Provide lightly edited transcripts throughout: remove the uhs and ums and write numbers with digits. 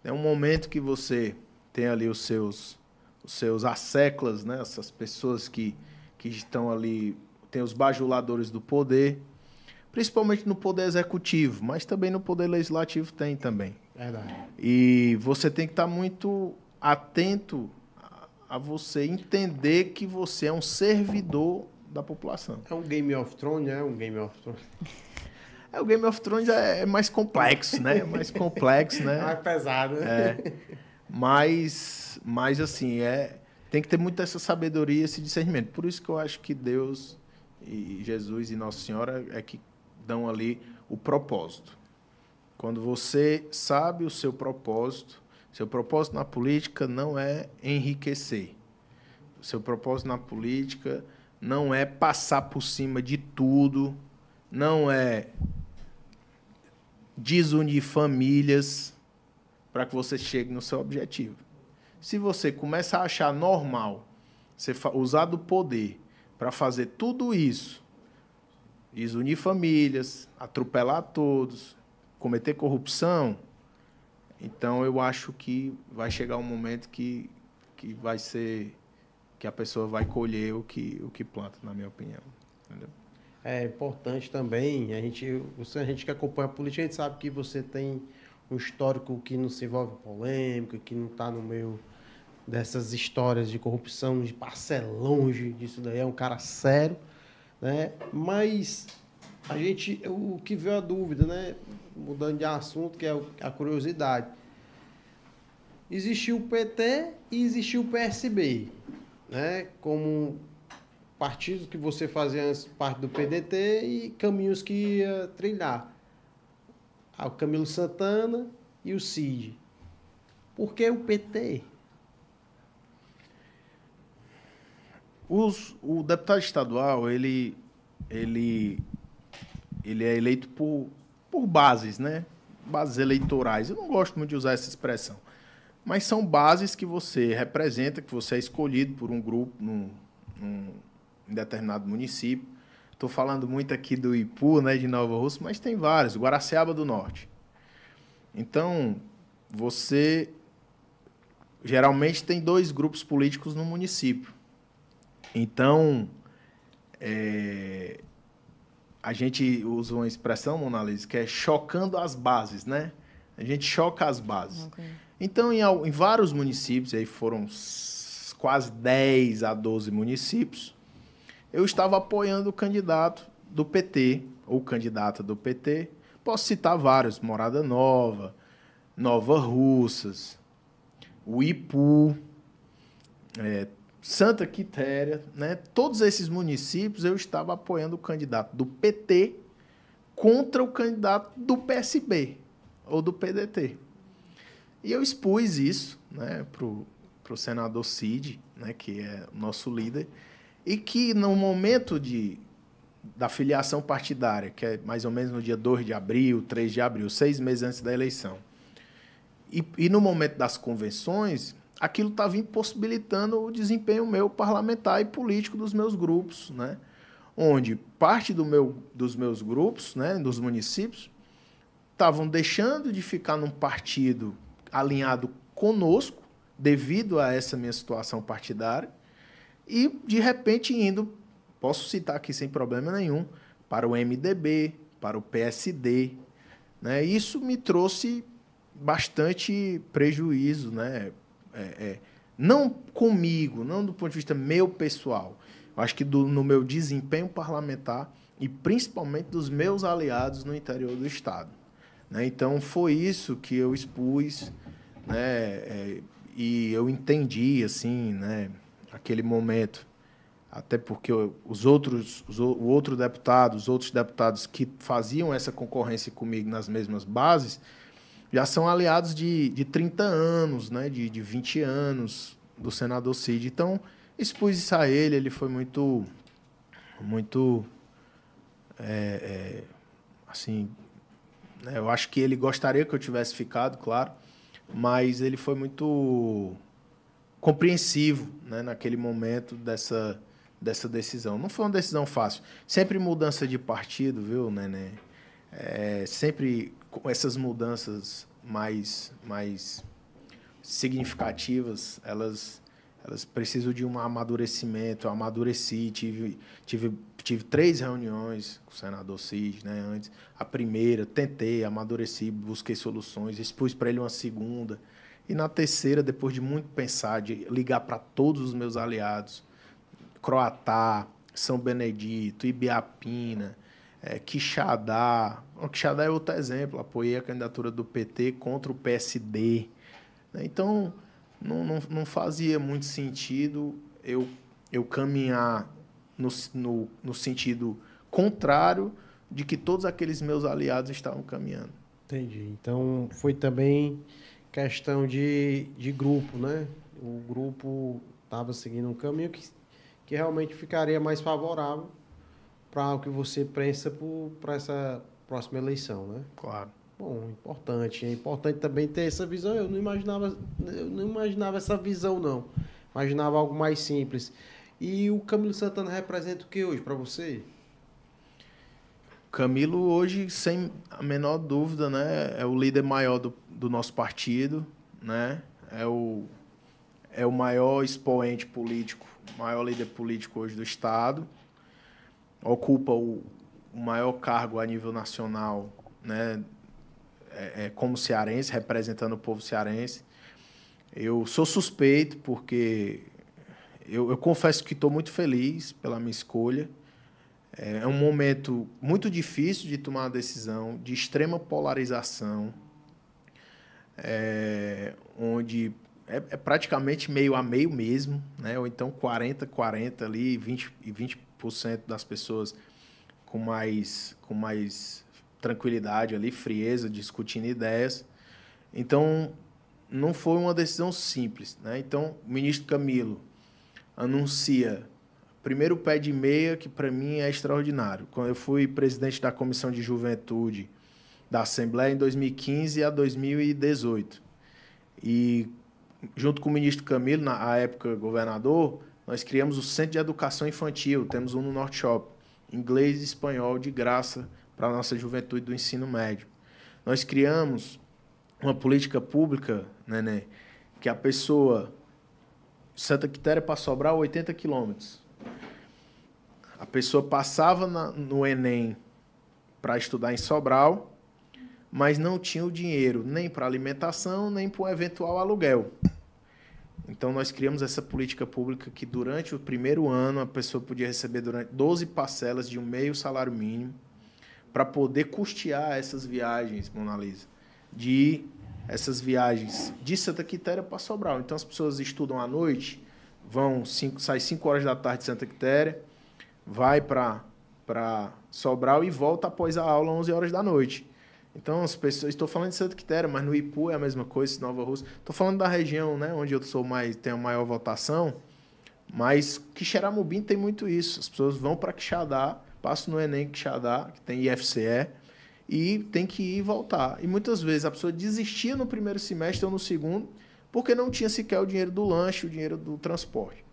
É um momento que você tem ali os seus asseclas, né? Essas pessoas que estão ali, tem os bajuladores do poder, principalmente no poder executivo, mas também no poder legislativo tem também. Verdade. E você tem que estar muito atento a você entender que você é um servidor da população. É um Game of Thrones, é um Game of Thrones. O Game of Thrones é mais complexo, né? É mais complexo, É né? mais pesado, né? Mas assim, tem que ter muita essa sabedoria, esse discernimento. Por isso que eu acho que Deus e Jesus e Nossa Senhora é que dão ali o propósito. Quando você sabe o seu propósito na política não é enriquecer. O seu propósito na política não é passar por cima de tudo, não é desunir famílias para que você chegue no seu objetivo. Se você começa a achar normal você usar do poder para fazer tudo isso, desunir famílias, atropelar todos, cometer corrupção, então eu acho que vai chegar um momento que vai ser que a pessoa vai colher o que planta, na minha opinião. Entendeu? É importante também, a gente que acompanha a política, a gente sabe que você tem um histórico que não se envolve em polêmica, que não está no meio dessas histórias de corrupção, de passar longe disso daí, é um cara sério, né? Mas o que veio a dúvida, né? Mudando de assunto, que é a curiosidade. Existiu o PT e existiu o PSB, né? Como partidos que você fazia parte do PDT e caminhos que ia trilhar. O Camilo Santana e o Cid. Por que o PT? O deputado estadual, ele é eleito por bases, né? Bases eleitorais. Eu não gosto muito de usar essa expressão. Mas são bases que você representa, que você é escolhido por um grupo em determinado município. Estou falando muito aqui do Ipu, né, de Nova Rússia, mas tem vários. Guaraciaba do Norte. Então, você geralmente tem 2 grupos políticos no município. Então, a gente usa uma expressão, Mona Lisa, que é chocando as bases, né? A gente choca as bases. Okay. Então, em vários municípios, aí foram quase 10 a 12 municípios, eu estava apoiando o candidato do PT, ou candidata do PT. Posso citar vários, Morada Nova, Nova Russas, o Ipu, Santa Quitéria, né? Todos esses municípios eu estava apoiando o candidato do PT contra o candidato do PSB ou do PDT. E eu expus isso, né, para o senador Cid, né, que é o nosso líder, e que no momento da filiação partidária, que é mais ou menos no dia 2 de abril, 3 de abril, 6 meses antes da eleição, e no momento das convenções, aquilo estava impossibilitando o desempenho meu parlamentar e político dos meus grupos, né? Onde parte dos meus grupos, né, dos municípios, estavam deixando de ficar num partido alinhado conosco, devido a essa minha situação partidária, e, de repente, indo, posso citar aqui sem problema nenhum, para o MDB, para o PSD. Né? Isso me trouxe bastante prejuízo, né? Não comigo, não do ponto de vista meu pessoal. Eu acho que no meu desempenho parlamentar e principalmente dos meus aliados no interior do Estado. Né? Então, foi isso que eu expus, né? E eu entendi, assim, né? Aquele momento, até porque os outros deputados que faziam essa concorrência comigo nas mesmas bases, já são aliados de 30 anos, né? de 20 anos do senador Cid. Então, expus isso a ele foi muito assim, né? Eu acho que ele gostaria que eu tivesse ficado, claro, mas ele foi muito compreensivo, né? Naquele momento dessa decisão. Não foi uma decisão fácil. Sempre mudança de partido, viu, Nenê? Sempre com essas mudanças mais significativas, elas precisam de um amadurecimento. Eu amadureci, tive 3 reuniões com o senador Cid, né, antes. A primeira, tentei, amadureci, busquei soluções, expus para ele uma segunda. E na terceira, depois de muito pensar, de ligar para todos os meus aliados, Croatá, São Benedito, Ibiapina, Quixadá. O Quixadá é outro exemplo. Apoiei a candidatura do PT contra o PSD. Então, não fazia muito sentido eu caminhar no sentido contrário de que todos aqueles meus aliados estavam caminhando. Entendi. Então, foi também questão de grupo, né? O grupo estava seguindo um caminho que realmente ficaria mais favorável para o que você pensa para essa próxima eleição, né? Claro. Bom, importante. É importante também ter essa visão. Eu não imaginava essa visão, não. Imaginava algo mais simples. E o Camilo Santana representa o que hoje para você? Camilo hoje, sem a menor dúvida, né, é o líder maior do nosso partido, né? É o maior expoente político, maior líder político hoje do Estado. Ocupa o maior cargo a nível nacional, né? Como cearense, representando o povo cearense. Eu sou suspeito porque eu confesso que estou muito feliz pela minha escolha. É um momento muito difícil de tomar uma decisão, de extrema polarização, onde é praticamente meio a meio mesmo, né? Ou então 40-40 ali, 20% das pessoas com mais tranquilidade ali, frieza, discutindo ideias. Então, não foi uma decisão simples, né? Então, o ministro Camilo anuncia primeiro o pé de meia, que para mim é extraordinário. Quando eu fui presidente da Comissão de Juventude da Assembleia em 2015 a 2018. E junto com o ministro Camilo, na época governador, nós criamos o Centro de Educação Infantil, temos um no Norte Shopping, inglês e espanhol de graça para a nossa juventude do ensino médio. Nós criamos uma política pública, né, que a pessoa, Santa Quitéria para Sobral, 80 quilômetros. A pessoa passava no Enem para estudar em Sobral, mas não tinha o dinheiro nem para alimentação, nem para um eventual aluguel. Então, nós criamos essa política pública que, durante o primeiro ano, a pessoa podia receber durante 12 parcelas de um meio salário mínimo para poder custear essas viagens, Mona Lisa, essas viagens de Santa Quitéria para Sobral. Então, as pessoas estudam à noite, saem 5 horas da tarde de Santa Quitéria, vai para Sobral e volta após a aula 11 horas da noite. Então, as pessoas, estou falando de Santa Quitéria, mas no Ipu é a mesma coisa, Nova Rússia. Estou falando da região, né, onde eu tenho a maior votação, mas Quixeramobim tem muito isso. As pessoas vão para Quixadá, passam no Enem Quixadá, que tem IFCE, e tem que ir e voltar. E muitas vezes a pessoa desistia no primeiro semestre ou no segundo, porque não tinha sequer o dinheiro do lanche, o dinheiro do transporte.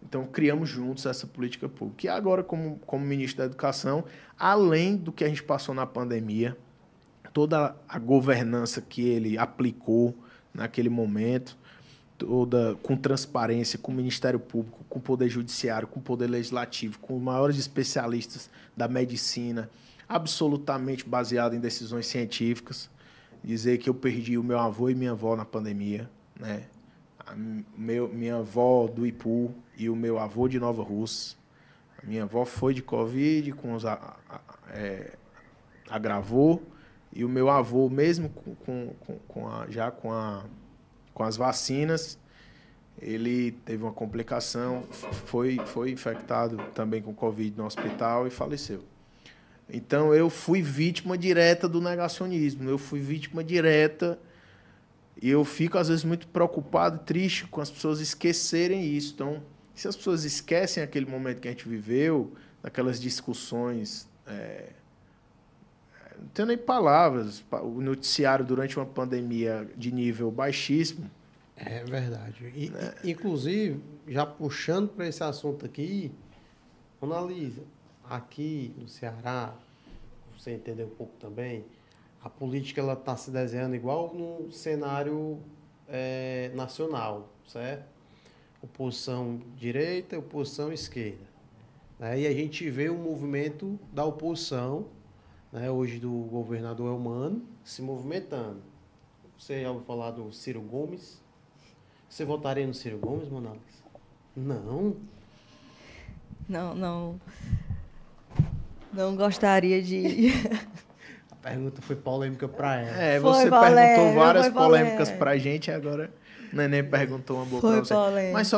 Então, criamos juntos essa política pública. E agora, como ministro da Educação, além do que a gente passou na pandemia, toda a governança que ele aplicou naquele momento, toda com transparência, com o Ministério Público, com o Poder Judiciário, com o Poder Legislativo, com os maiores especialistas da medicina, absolutamente baseado em decisões científicas. Dizer que eu perdi o meu avô e minha avó na pandemia, né? Minha avó do Ipu e o meu avô de Nova Rússia. A minha avó foi de Covid, agravou, e o meu avô, mesmo com as vacinas, ele teve uma complicação, foi infectado também com Covid no hospital e faleceu. Então, eu fui vítima direta do negacionismo, eu fui vítima direta, e eu fico, às vezes, muito preocupado, triste com as pessoas esquecerem isso. Então, se as pessoas esquecem aquele momento que a gente viveu, daquelas discussões, não tenho nem palavras, o noticiário durante uma pandemia de nível baixíssimo. É verdade. Inclusive, já puxando para esse assunto aqui, analisa, aqui no Ceará, você entender um pouco também, a política está se desenhando igual no cenário nacional, certo? Oposição direita, oposição esquerda. Né? E a gente vê o movimento da oposição, né, hoje do governador Elmano, se movimentando. Você já ouviu falar do Ciro Gomes? Você votaria no Ciro Gomes, Monalix? Não. Não gostaria de... A pergunta foi polêmica para ela. Você polêmica, perguntou várias foi polêmicas polêmica. pra gente, agora o Neném perguntou uma boa Foi pra você. polêmica. Mas só